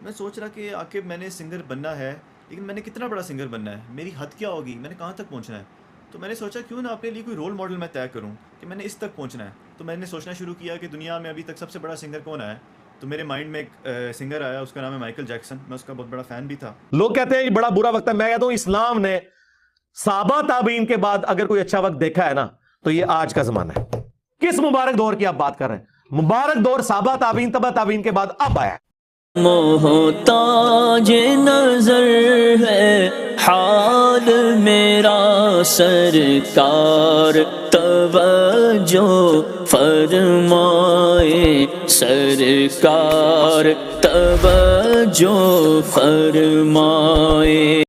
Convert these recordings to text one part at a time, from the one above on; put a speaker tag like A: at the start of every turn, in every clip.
A: میں سوچ رہا کہ عاقب میں نے سنگر بننا ہے، لیکن میں نے کتنا بڑا سنگر بننا ہے، میری حد کیا ہوگی، میں نے کہاں تک پہنچنا ہے. تو میں نے سوچا کیوں نہ اپنے لیے کوئی رول ماڈل میں طے کروں کہ میں نے اس تک پہنچنا ہے. تو میں نے سوچنا شروع کیا کہ دنیا میں ابھی تک سب سے بڑا سنگر کون آیا ہے. تو میرے مائنڈ میں ایک سنگر آیا، اس کا نام ہے مائیکل جیکسن. میں اس کا بہت بڑا فین بھی تھا.
B: لوگ کہتے ہیں یہ بڑا برا وقت ہے، میں کہتا ہوں اسلام نے صحابہ تابعین کے بعد اگر کوئی اچھا وقت دیکھا ہے نا تو یہ آج کا زمانہ ہے. کس مبارک دور کی آپ بات کر رہے ہیں؟ مبارک دور صحابہ تابعین تبع تابعین کے بعد اب آیا ہے.
C: محتاج نظر ہے حال میرا سرکار، توجہ فرمائے سرکار، توجہ فرمائے.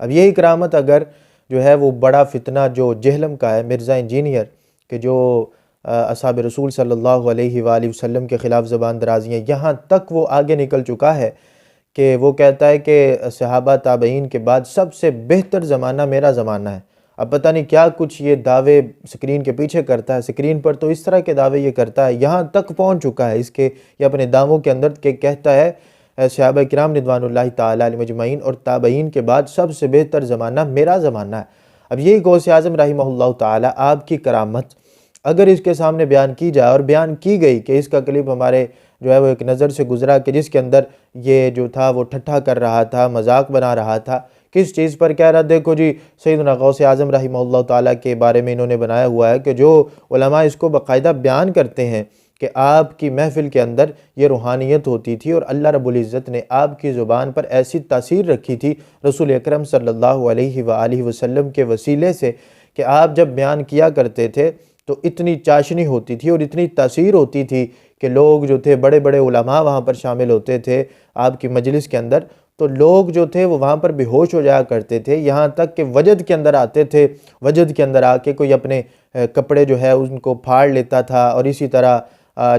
D: اب یہی کرامت اگر جو ہے وہ بڑا فتنہ جو جہلم کا ہے، مرزا انجینئر، کہ جو اصحاب رسول صلی اللہ علیہ وآلہ وسلم کے خلاف زبان درازیاں، یہاں تک وہ آگے نکل چکا ہے کہ وہ کہتا ہے کہ صحابہ تابعین کے بعد سب سے بہتر زمانہ میرا زمانہ ہے. اب پتہ نہیں کیا کچھ یہ دعوے سکرین کے پیچھے کرتا ہے، سکرین پر تو اس طرح کے دعوے یہ کرتا ہے، یہاں تک پہنچ چکا ہے اس کے یہ اپنے دعووں کے اندر کہ کہتا ہے صحابہ کرام رضوان اللہ تعالیٰ علیہ مجمعین اور تابعین کے بعد سب سے بہتر زمانہ میرا زمانہ ہے. اب یہی غوث اعظم رحمہ اللہ تعالیٰ آپ کی کرامت اگر اس کے سامنے بیان کی جائے، اور بیان کی گئی کہ اس کا کلپ ہمارے جو ہے وہ ایک نظر سے گزرا کہ جس کے اندر یہ جو تھا وہ ٹھٹھا کر رہا تھا، مذاق بنا رہا تھا، کس چیز پر کہہ رہا، دیکھو جی سیدنا غوث اعظم رحمہ اللہ تعالیٰ کے بارے میں انہوں نے بنایا ہوا ہے کہ جو علماء اس کو باقاعدہ بیان کرتے ہیں کہ آپ کی محفل کے اندر یہ روحانیت ہوتی تھی اور اللہ رب العزت نے آپ کی زبان پر ایسی تاثیر رکھی تھی رسول اکرم صلی اللہ علیہ وآلہ وسلم کے وسیلے سے کہ آپ جب بیان کیا کرتے تھے تو اتنی چاشنی ہوتی تھی اور اتنی تاثیر ہوتی تھی کہ لوگ جو تھے بڑے بڑے علماء وہاں پر شامل ہوتے تھے آپ کی مجلس کے اندر، تو لوگ جو تھے وہ وہاں پر بے ہوش ہو جایا کرتے تھے، یہاں تک کہ وجد کے اندر آتے تھے، وجد کے اندر آ کے کوئی اپنے کپڑے جو ہے ان کو پھاڑ لیتا تھا، اور اسی طرح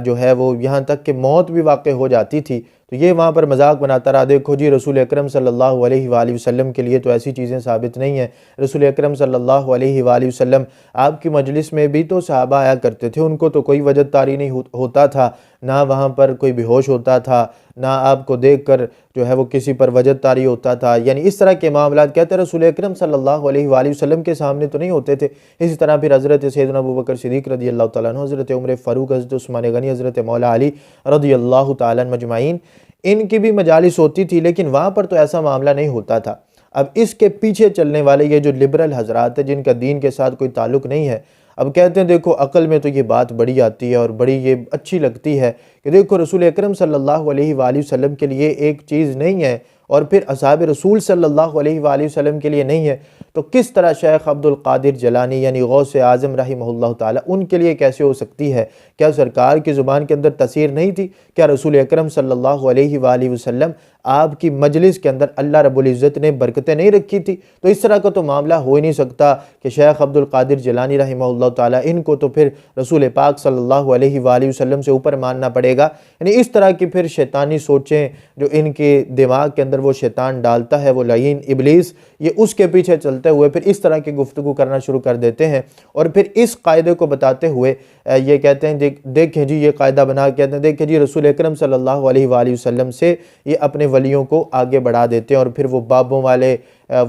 D: جو ہے وہ یہاں تک کہ موت بھی واقع ہو جاتی تھی. تو یہ وہاں پر مذاق بناتا رہا، دیکھو جی رسول اکرم صلی اللہ علیہ وآلہ وسلم کے لیے تو ایسی چیزیں ثابت نہیں ہیں. رسول اکرم صلی اللہ علیہ وآلہ وسلم آپ کی مجلس میں بھی تو صحابہ آیا کرتے تھے، ان کو تو کوئی وجد طاری نہیں ہوتا تھا، نہ وہاں پر کوئی بے ہوش ہوتا تھا، نہ آپ کو دیکھ کر جو ہے وہ کسی پر وجد طاری ہوتا تھا. یعنی اس طرح کے معاملات کہتے ہیں رسول اکرم صلی اللہ علیہ وآلہ وسلم کے سامنے تو نہیں ہوتے تھے. اسی طرح پھر حضرت سیدنا ابوبکر صدیق رضی اللہ تعالیٰ عنہ، حضرت عمر فاروق، حضرت عثمان غنی، حضرت مولا علی رضی اللہ تعالیٰ عنہ مجمعین، ان کی بھی مجالس ہوتی تھی، لیکن وہاں پر تو ایسا معاملہ نہیں ہوتا تھا. اب اس کے پیچھے چلنے والے یہ جو لبرل حضرات ہیں جن کا دین کے ساتھ کوئی تعلق نہیں ہے، اب کہتے ہیں دیکھو عقل میں تو یہ بات بڑی آتی ہے اور بڑی یہ اچھی لگتی ہے کہ دیکھو رسول اکرم صلی اللہ علیہ وآلہ وسلم کے لیے ایک چیز نہیں ہے اور پھر اصحاب رسول صلی اللہ علیہ وآلہ وسلم کے لیے نہیں ہے، تو کس طرح شیخ عبد القادر جیلانی یعنی غوث اعظم رحمہ اللہ تعالیٰ ان کے لیے کیسے ہو سکتی ہے؟ کیا سرکار کی زبان کے اندر تاثیر نہیں تھی؟ کیا رسول اکرم صلی اللہ علیہ وآلہ وسلم آپ کی مجلس کے اندر اللہ رب العزت نے برکتیں نہیں رکھی تھی؟ تو اس طرح کا تو معاملہ ہو ہی نہیں سکتا کہ شیخ عبد القادر جیلانی رحمہ اللہ تعالیٰ ان کو تو پھر رسول پاک صلی اللہ علیہ وآلہ وسلم سے اوپر ماننا پڑے گا. یعنی اس طرح کی پھر شیطانی سوچیں جو ان کے دماغ کے اندر وہ شیطان ڈالتا ہے، وہ لعین ابلیس، یہ اس کے پیچھے چلتے ہوئے پھر اس طرح کی گفتگو کرنا شروع کر دیتے ہیں، اور پھر اس قاعدے کو بتاتے ہوئے یہ کہتے ہیں دیکھیں جی یہ قاعدہ بنا کہتے ہیں دیکھیں جی رسول اکرم صلی اللہ علیہ وآلہ وسلم سے یہ اپنے ولیوں کو آگے بڑھا دیتے ہیں، اور پھر وہ بابوں والے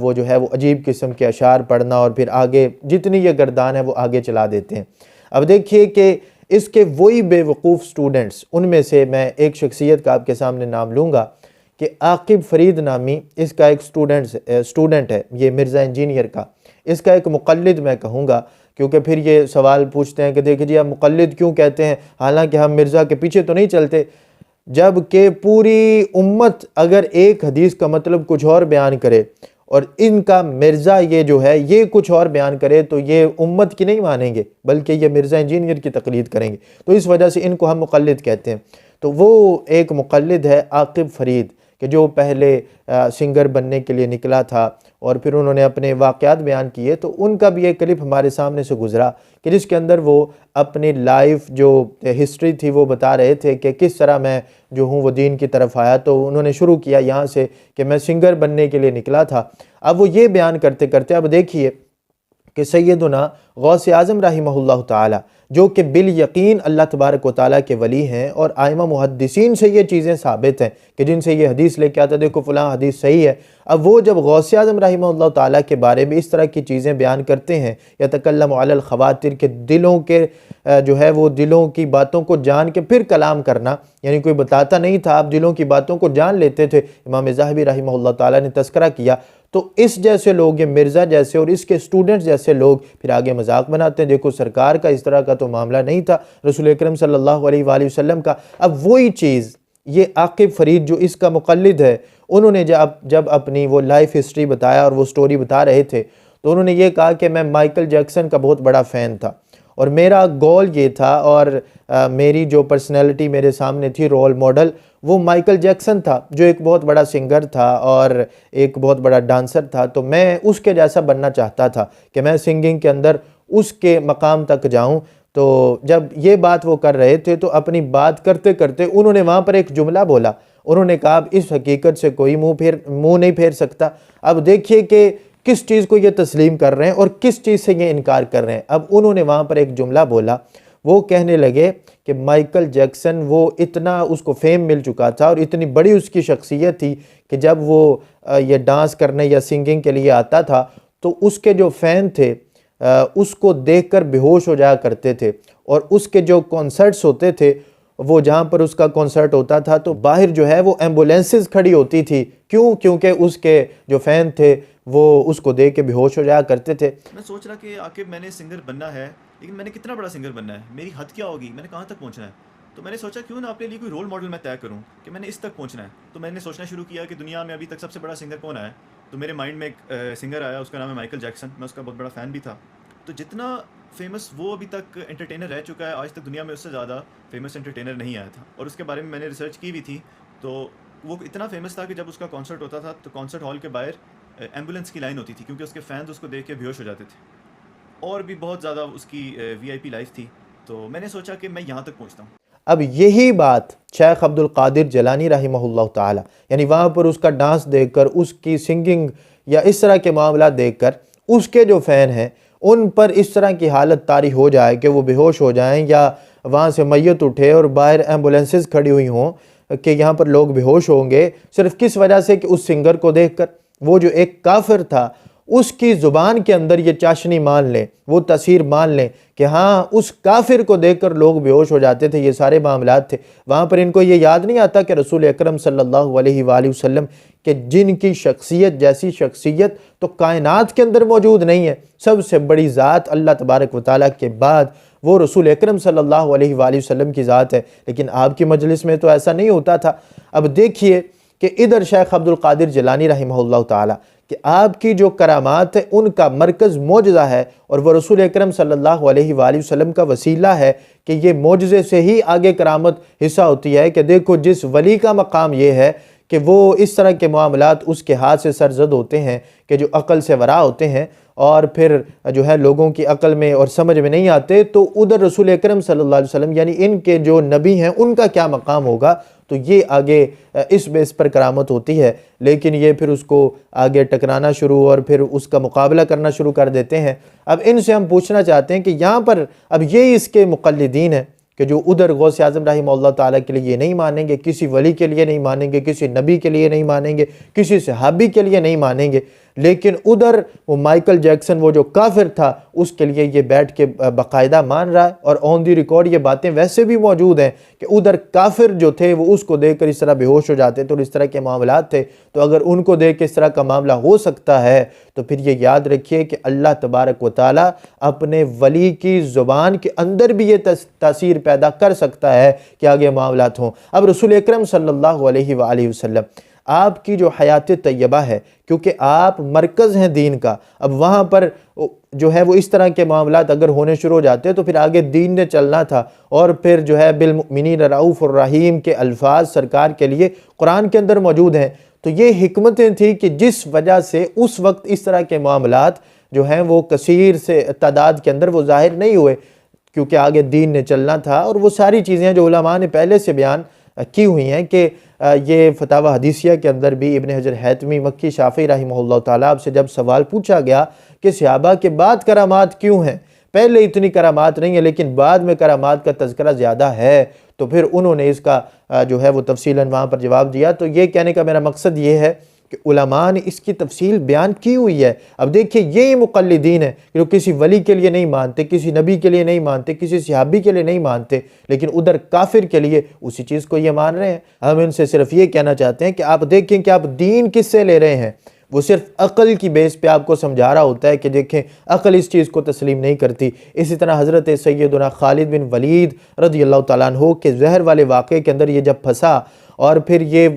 D: وہ جو ہے وہ عجیب قسم کے اشعار پڑھنا اور پھر آگے جتنی یہ گردان ہے وہ آگے چلا دیتے ہیں. اب دیکھیے کہ اس کے وہی بے وقوف سٹوڈنٹس، ان میں سے میں ایک شخصیت کا آپ کے سامنے نام لوں گا کہ عاقب فرید نامی اس کا ایک سٹوڈنٹ ہے، یہ مرزا انجینئر کا، اس کا ایک مقلد میں کہوں گا، کیونکہ پھر یہ سوال پوچھتے ہیں کہ دیکھیں جی آپ مقلد کیوں کہتے ہیں، حالانکہ ہم مرزا کے پیچھے تو نہیں چلتے، جب کہ پوری امت اگر ایک حدیث کا مطلب کچھ اور بیان کرے اور ان کا مرزا یہ جو ہے یہ کچھ اور بیان کرے تو یہ امت کی نہیں مانیں گے بلکہ یہ مرزا انجینئر کی تقلید کریں گے، تو اس وجہ سے ان کو ہم مقلد کہتے ہیں. تو وہ ایک مقلد ہے عاقب فرید کہ جو پہلے سنگر بننے کے لیے نکلا تھا اور پھر انہوں نے اپنے واقعات بیان کیے، تو ان کا بھی ایک کلپ ہمارے سامنے سے گزرا کہ جس کے اندر وہ اپنی لائف جو ہسٹری تھی وہ بتا رہے تھے کہ کس طرح میں جو ہوں وہ دین کی طرف آیا. تو انہوں نے شروع کیا یہاں سے کہ میں سنگر بننے کے لیے نکلا تھا. اب وہ یہ بیان کرتے کرتے اب دیکھیے کہ سیدنا غوث اعظم رحمہ اللہ تعالی جو کہ بالیقین اللہ تبارک و تعالیٰ کے ولی ہیں، اور آئمہ محدثین سے یہ چیزیں ثابت ہیں کہ جن سے یہ حدیث لے کے آتا ہے دیکھو فلاں حدیث صحیح ہے۔ اب وہ جب غوث اعظم رحمہ اللہ تعالیٰ کے بارے میں اس طرح کی چیزیں بیان کرتے ہیں، یتکلم علی الخواطر، کہ دلوں کے جو ہے وہ دلوں کی باتوں کو جان کے پھر کلام کرنا، یعنی کوئی بتاتا نہیں تھا، آپ دلوں کی باتوں کو جان لیتے تھے۔ امام ذہبی رحمہ اللہ تعالیٰ نے تذکرہ کیا، تو اس جیسے لوگ، یہ مرزا جیسے اور اس کے اسٹوڈنٹس جیسے لوگ پھر آگے مذاق بناتے ہیں، دیکھو سرکار کا اس طرح کا تو معاملہ نہیں تھا رسول اکرم صلی اللہ علیہ وآلہ وسلم کا۔ اب وہی چیز یہ عاقب فرید جو اس کا مقلد ہے، انہوں نے جب اپنی وہ لائف ہسٹری بتایا اور وہ سٹوری بتا رہے تھے، تو انہوں نے یہ کہا کہ میں مائیکل جیکسن کا بہت بڑا فین تھا، اور میرا گول یہ تھا، اور میری جو پرسنالٹی میرے سامنے تھی، رول ماڈل، وہ مائیکل جیکسن تھا، جو ایک بہت بڑا سنگر تھا اور ایک بہت بڑا ڈانسر تھا۔ تو میں اس کے جیسا بننا چاہتا تھا کہ میں سنگنگ کے اندر اس کے مقام تک جاؤں۔ تو جب یہ بات وہ کر رہے تھے تو اپنی بات کرتے کرتے انہوں نے وہاں پر ایک جملہ بولا، انہوں نے کہا اب اس حقیقت سے کوئی منہ نہیں پھیر سکتا۔ اب دیکھیے کہ کس چیز کو یہ تسلیم کر رہے ہیں اور کس چیز سے یہ انکار کر رہے ہیں۔ اب انہوں نے وہاں پر ایک جملہ بولا، وہ کہنے لگے کہ مائیکل جیکسن وہ اتنا اس کو فیم مل چکا تھا اور اتنی بڑی اس کی شخصیت تھی کہ جب وہ یہ ڈانس کرنے یا سنگنگ کے لیے آتا تھا تو اس کے جو فین تھے اس کو دیکھ کر بے ہوش ہو جایا کرتے تھے، اور اس کے جو کانسرٹس ہوتے تھے، وہ جہاں پر اس کا کانسرٹ ہوتا تھا تو باہر جو ہے وہ ایمبولینسز کھڑی ہوتی تھی، کیونکہ اس کے جو فین تھے وہ اس کو دیکھ کے بے ہوش ہو جایا کرتے تھے۔
A: میں سوچ رہا کہ عاقب میں نے سنگر بننا ہے، لیکن میں نے کتنا بڑا سنگر بننا ہے، میری حد کیا ہوگی، میں نے کہاں تک پہنچنا ہے۔ تو میں نے سوچا کیوں نہ اپنے لیے کوئی رول ماڈل میں طے کروں کہ میں نے اس تک پہنچنا ہے۔ تو میں نے سوچنا شروع کیا کہ دنیا میں ابھی تک سب سے بڑا سنگر کون ہے، تو میرے مائنڈ میں ایک سنگر آیا، اس کا نام ہے مائیکل جیکسن۔ میں اس کا بہت بڑا فین بھی تھا۔ تو جتنا فیمس وہ ابھی تک انٹرٹینر رہ چکا ہے، آج تک دنیا میں اس سے زیادہ فیمس انٹرٹینر نہیں آیا تھا، اور اس کے بارے میں نے ریسرچ کی بھی تھی۔ تو وہ اتنا فیمس تھا کہ جب اس کا کانسرٹ ہوتا تھا تو کانسرٹ ہال کے باہر ایمبولینس کی لائن ہوتی تھی، کیونکہ اس کے فینز اس کو دیکھ کے بے ہوش ہو جاتے تھے، اور بھی بہت زیادہ اس کی وی آئی پی لائف تھی۔ تو میں نے سوچا کہ میں یہاں تک پہنچتا ہوں۔
D: اب یہی بات شیخ عبد القادر جیلانی رحمہ اللہ تعالی، یعنی وہاں پر اس کا ڈانس دیکھ کر، اس کی سنگنگ یا اس طرح کے معاملات دیکھ کر اس کے جو فین ہیں ان پر اس طرح کی حالت طاری ہو جائے کہ وہ بے ہوش ہو جائیں، یا وہاں سے میت اٹھے اور باہر ایمبولینسز کھڑی ہوئی ہوں کہ یہاں پر لوگ بے ہوش ہوں گے، صرف کس وجہ سے کہ اس سنگر کو دیکھ کر، وہ جو ایک کافر تھا، اس کی زبان کے اندر یہ چاشنی مان لیں، وہ تاثیر مان لیں کہ ہاں اس کافر کو دیکھ کر لوگ بے ہوش ہو جاتے تھے۔ یہ سارے معاملات تھے وہاں پر۔ ان کو یہ یاد نہیں آتا کہ رسول اکرم صلی اللہ علیہ وآلہ وسلم کہ جن کی شخصیت جیسی شخصیت تو کائنات کے اندر موجود نہیں ہے، سب سے بڑی ذات اللہ تبارک و تعالیٰ کے بعد وہ رسول اکرم صلی اللہ علیہ وآلہ وسلم کی ذات ہے، لیکن آپ کی مجلس میں تو ایسا نہیں ہوتا تھا۔ اب دیکھیے کہ ادھر شیخ عبد القادر جیلانی رحمہ اللہ تعالیٰ کہ آپ کی جو کرامات ہیں ان کا مرکز معجزہ ہے، اور وہ رسول اکرم صلی اللہ علیہ وآلہ وسلم کا وسیلہ ہے کہ یہ معجزے سے ہی آگے کرامت حصہ ہوتی ہے۔ کہ دیکھو جس ولی کا مقام یہ ہے کہ وہ اس طرح کے معاملات اس کے ہاتھ سے سرزد ہوتے ہیں کہ جو عقل سے ورا ہوتے ہیں، اور پھر جو ہے لوگوں کی عقل میں اور سمجھ میں نہیں آتے، تو ادھر رسول اکرم صلی اللہ علیہ وسلم یعنی ان کے جو نبی ہیں ان کا کیا مقام ہوگا، تو یہ آگے اس بیس پر کرامت ہوتی ہے۔ لیکن یہ پھر اس کو آگے ٹکرانا شروع اور پھر اس کا مقابلہ کرنا شروع کر دیتے ہیں۔ اب ان سے ہم پوچھنا چاہتے ہیں کہ یہاں پر اب یہ اس کے مقلدین ہیں کہ جو ادھر غوث اعظم رحمہ اللہ تعالیٰ کے لیے نہیں مانیں گے، کسی ولی کے لیے نہیں مانیں گے، کسی نبی کے لیے نہیں مانیں گے، کسی صحابی کے لیے نہیں مانیں گے، لیکن ادھر وہ مائیکل جیکسن وہ جو کافر تھا اس کے لیے یہ بیٹھ کے باقاعدہ مان رہا ہے، اور آن دی ریکارڈ یہ باتیں ویسے بھی موجود ہیں کہ ادھر کافر جو تھے وہ اس کو دیکھ کر اس طرح بے ہوش ہو جاتے تھے اور اس طرح کے معاملات تھے۔ تو اگر ان کو دیکھ کے اس طرح کا معاملہ ہو سکتا ہے تو پھر یہ یاد رکھیے کہ اللہ تبارک و تعالیٰ اپنے ولی کی زبان کے اندر بھی یہ تاثیر پیدا کر سکتا ہے کہ آگے معاملات ہوں۔ اب رسول اکرم صلی اللہ علیہ وآلہ وسلم آپ کی جو حیات طیبہ ہے، کیونکہ آپ مرکز ہیں دین کا، اب وہاں پر جو ہے وہ اس طرح کے معاملات اگر ہونے شروع ہو جاتے تو پھر آگے دین نے چلنا تھا، اور پھر جو ہے بالمؤمنین رؤوف الرحیم کے الفاظ سرکار کے لیے قرآن کے اندر موجود ہیں۔ تو یہ حکمتیں تھیں کہ جس وجہ سے اس وقت اس طرح کے معاملات جو ہیں وہ کثیر سے تعداد کے اندر وہ ظاہر نہیں ہوئے، کیونکہ آگے دین نے چلنا تھا۔ اور وہ ساری چیزیں جو علماء نے پہلے سے بیان کی ہوئی ہیں کہ یہ فتاوی حدیثیہ کے اندر بھی ابن حجر حیتمی مکی شافعی رحمہ اللہ تعالیٰ سے جب سوال پوچھا گیا کہ صحابہ کے بعد کرامات کیوں ہیں، پہلے اتنی کرامات نہیں ہیں لیکن بعد میں کرامات کا تذکرہ زیادہ ہے، تو پھر انہوں نے اس کا جو ہے وہ تفصیلاً وہاں پر جواب دیا۔ تو یہ کہنے کا میرا مقصد یہ ہے کہ علماء نے اس کی تفصیل بیان کی ہوئی ہے۔ اب دیکھیے یہی مقلدین ہیں جو کسی ولی کے لیے نہیں مانتے، کسی نبی کے لیے نہیں مانتے، کسی صحابی کے لیے نہیں مانتے، لیکن ادھر کافر کے لیے اسی چیز کو یہ مان رہے ہیں۔ ہم ان سے صرف یہ کہنا چاہتے ہیں کہ آپ دیکھیں کہ آپ دین کس سے لے رہے ہیں۔ وہ صرف عقل کی بیس پہ آپ کو سمجھا رہا ہوتا ہے کہ دیکھیں عقل اس چیز کو تسلیم نہیں کرتی۔ اسی طرح حضرت سیدنا خالد بن ولید رضی اللہ تعالیٰ عنہ کے زہر والے واقعے کے اندر یہ جب پھنسا اور پھر یہ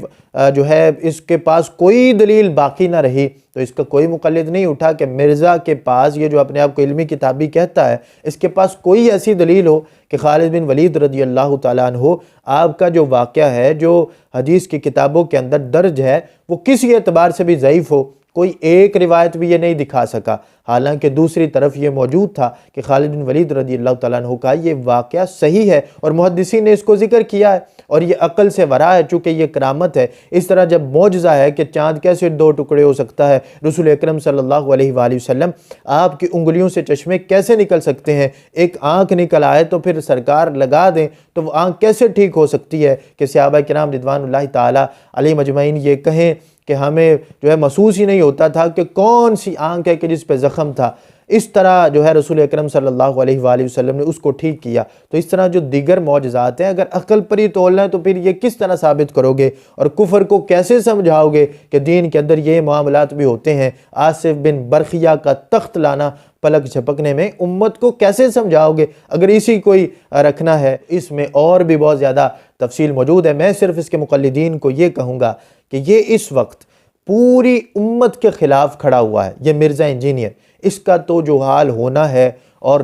D: جو ہے اس کے پاس کوئی دلیل باقی نہ رہی، تو اس کا کوئی مقلد نہیں اٹھا کہ مرزا کے پاس، یہ جو اپنے آپ کو علمی کتابی کہتا ہے، اس کے پاس کوئی ایسی دلیل ہو کہ خالد بن ولید رضی اللہ تعالیٰ عنہ آپ کا جو واقعہ ہے جو حدیث کی کتابوں کے اندر درج ہے وہ کسی اعتبار سے بھی ضعیف ہو۔ کوئی ایک روایت بھی یہ نہیں دکھا سکا، حالانکہ دوسری طرف یہ موجود تھا کہ خالد بن ولید رضی اللہ تعالیٰ عنہ کا یہ واقعہ صحیح ہے اور محدثین نے اس کو ذکر کیا ہے، اور یہ عقل سے ورا ہے چونکہ یہ کرامت ہے۔ اس طرح جب معجزہ ہے کہ چاند کیسے دو ٹکڑے ہو سکتا ہے، رسول اکرم صلی اللہ علیہ وآلہ وسلم آپ کی انگلیوں سے چشمے کیسے نکل سکتے ہیں، ایک آنکھ نکل آئے تو پھر سرکار لگا دیں تو وہ آنکھ کیسے ٹھیک ہو سکتی ہے کہ صحابہ کرام رضوان اللہ تعالیٰ علیہ مجمعین یہ کہیں کہ ہمیں جو ہے محسوس ہی نہیں ہوتا تھا کہ کون سی آنکھ ہے کہ جس پہ زخم تھا۔ اس طرح جو ہے رسول اکرم صلی اللہ علیہ وآلہ وسلم نے اس کو ٹھیک کیا۔ تو اس طرح جو دیگر معجزات ہیں اگر عقل پر ہی تولنا ہے تو پھر یہ کس طرح ثابت کرو گے اور کفر کو کیسے سمجھاؤ گے کہ دین کے اندر یہ معاملات بھی ہوتے ہیں؟ آصف بن برخیہ کا تخت لانا پلک جھپکنے میں امت کو کیسے سمجھاؤ گے اگر اسی کوئی رکھنا ہے؟ اس میں اور بھی بہت زیادہ تفصیل موجود ہے۔ میں صرف اس کے مقلدین کو یہ کہوں گا کہ یہ اس وقت پوری امت کے خلاف کھڑا ہوا ہے، یہ مرزا انجینئر۔ اس کا تو جو حال ہونا ہے اور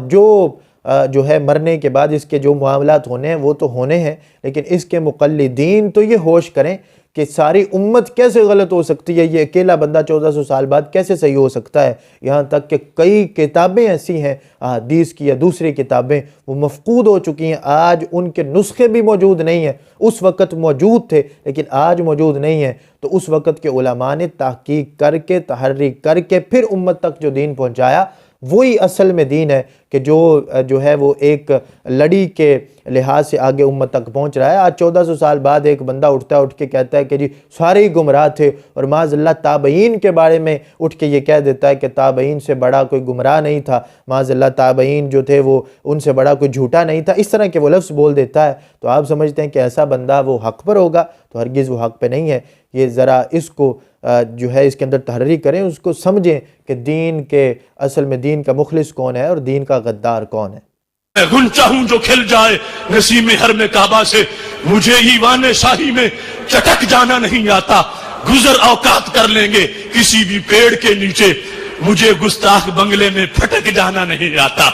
D: جو ہے مرنے کے بعد اس کے جو معاملات ہونے ہیں وہ تو ہونے ہیں، لیکن اس کے مقلدین تو یہ ہوش کریں کہ ساری امت کیسے غلط ہو سکتی ہے، یہ اکیلا بندہ 1400 سال بعد کیسے صحیح ہو سکتا ہے۔ یہاں تک کہ کئی کتابیں ایسی ہیں احادیث کی یا دوسری کتابیں وہ مفقود ہو چکی ہیں، آج ان کے نسخے بھی موجود نہیں ہیں۔ اس وقت موجود تھے لیکن آج موجود نہیں ہیں، تو اس وقت کے علماء نے تحقیق کر کے تحریک کر کے پھر امت تک جو دین پہنچایا وہی اصل میں دین ہے کہ جو ہے وہ ایک لڑی کے لحاظ سے آگے امت تک پہنچ رہا ہے۔ آج 1400 سال بعد ایک بندہ اٹھ کے کہتا ہے کہ جی سارے ہی گمراہ تھے، اور معاذ اللہ تابعین کے بارے میں اٹھ کے یہ کہہ دیتا ہے کہ تابعین سے بڑا کوئی گمراہ نہیں تھا، معاذ اللہ تابعین جو تھے وہ ان سے بڑا کوئی جھوٹا نہیں تھا، اس طرح کے وہ لفظ بول دیتا ہے۔ تو آپ سمجھتے ہیں کہ ایسا بندہ وہ حق پر ہوگا؟ تو ہرگز وہ حق پہ نہیں ہے۔ یہ ذرا اس کو جو ہے اس کے اندر تحریک کریں، اس کو سمجھیں کہ دین کے اصل میں دین کا مخلص کون ہے اور دین کا غدار کون ہے۔
E: میں غنچہ ہوں جو کھل جائے نسیم حرم کعبہ سے، مجھے ایوان شاہی میں چٹک جانا نہیں آتا، گزر اوقات کر لیں گے کسی بھی پیڑ کے نیچے، مجھے گستاخ بنگلے میں پھٹک جانا نہیں آتا۔